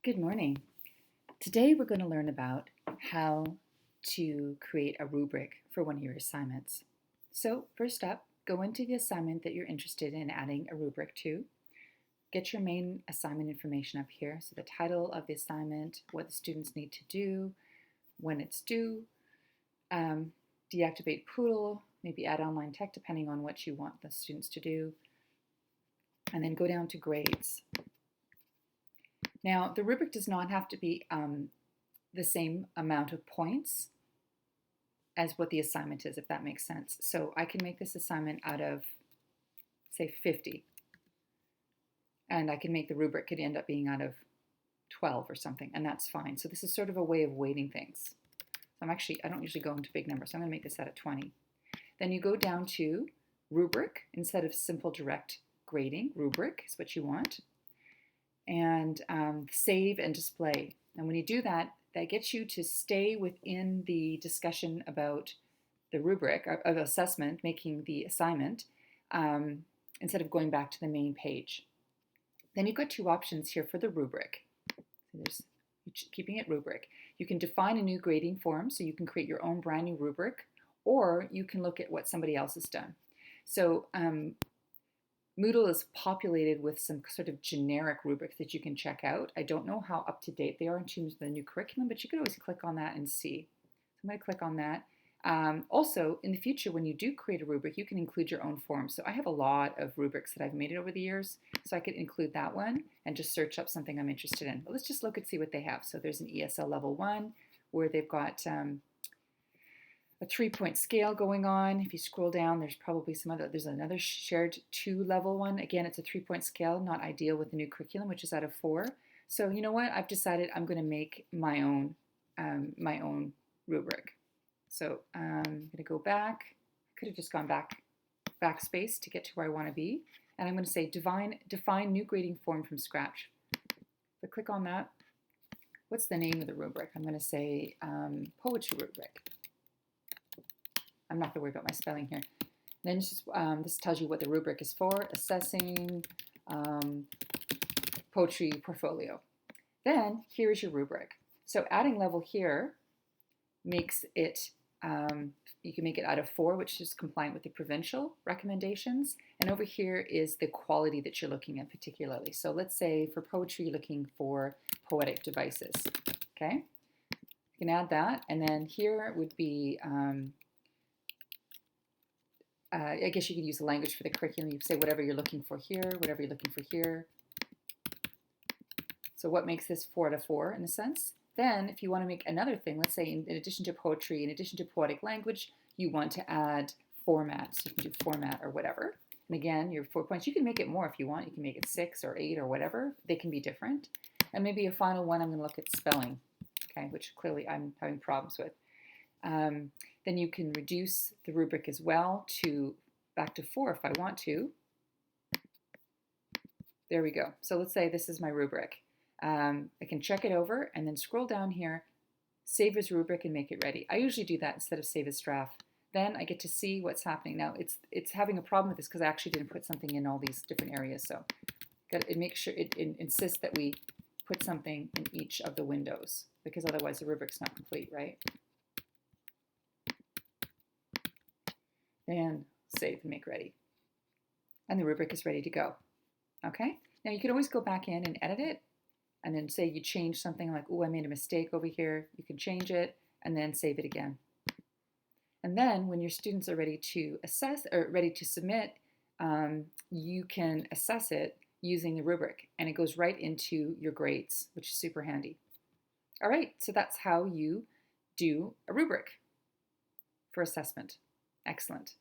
Good morning. Today we're going to learn about how to create a rubric for one of your assignments. So first up, go into the assignment that you're interested in adding a rubric to. Get your main assignment information up here. So the title of the assignment, what the students need to do, when it's due, deactivate Moodle, maybe add online tech depending on what you want the students to do, and then go down to grades. Now, the rubric does not have to be the same amount of points as what the assignment is, if that makes sense. So I can make this assignment out of, say, 50. And I can make the rubric could end up being out of 12 or something, and that's fine. So this is sort of a way of weighting things. So I don't usually go into big numbers, so I'm going to make this out of 20. Then you go down to rubric instead of simple direct grading. Rubric is what you want. And save and display. And when you do that, that gets you to stay within the discussion about the rubric of assessment, making the assignment, instead of going back to the main page. Then you've got two options here for the rubric. There's keeping it rubric. You can define a new grading form, so you can create your own brand new rubric, or you can look at what somebody else has done. So Moodle is populated with some sort of generic rubrics that you can check out. I don't know how up to date they are in terms of the new curriculum, but you could always click on that and see. So I'm going to click on that. Also, in the future, when you do create a rubric, you can include your own form. So I have a lot of rubrics that I've made over the years, so I could include that one and just search up something I'm interested in. But let's just look and see what they have. So there's an ESL level 1 where they've got a 3-point scale going on. If you scroll down, there's probably there's another shared 2 level one. Again, it's a 3-point scale, not ideal with the new curriculum, which is out of 4. So you know what? I've decided I'm going to make my own rubric. So I'm going to go back. I could have just gone backspace to get to where I want to be. And I'm going to say define new grading form from scratch. But click on that. What's the name of the rubric? I'm going to say poetry rubric. I'm not going to worry about my spelling here. Then this tells you what the rubric is for, assessing poetry portfolio. Then here is your rubric. So adding level here makes it, you can make it out of 4, which is compliant with the provincial recommendations. And over here is the quality that you're looking at particularly. So let's say for poetry, you're looking for poetic devices. Okay, you can add that. And then here would be, I guess you could use the language for the curriculum. You say whatever you're looking for here, whatever you're looking for here. So what makes this 4 out of 4 in a sense? Then if you want to make another thing, let's say in addition to poetry, in addition to poetic language, you want to add format. So you can do format or whatever. And again, your 4 points, you can make it more if you want. You can make it 6 or 8 or whatever. They can be different. And maybe a final one, I'm going to look at spelling, okay, which clearly I'm having problems with. Then you can reduce the rubric as well to back to 4 if I want to. There we go. So let's say this is my rubric. I can check it over and then scroll down here, save as rubric and make it ready. I usually do that instead of save as draft. Then I get to see what's happening. Now it's having a problem with this because I actually didn't put something in all these different areas. So it makes sure it insists that we put something in each of the windows because otherwise the rubric's not complete, right? And save and make ready. And the rubric is ready to go. Okay? Now you can always go back in and edit it and then say you change something like, oh, I made a mistake over here. You can change it and then save it again. And then when your students are ready to assess or ready to submit, you can assess it using the rubric and it goes right into your grades, which is super handy. All right, so that's how you do a rubric for assessment. Excellent.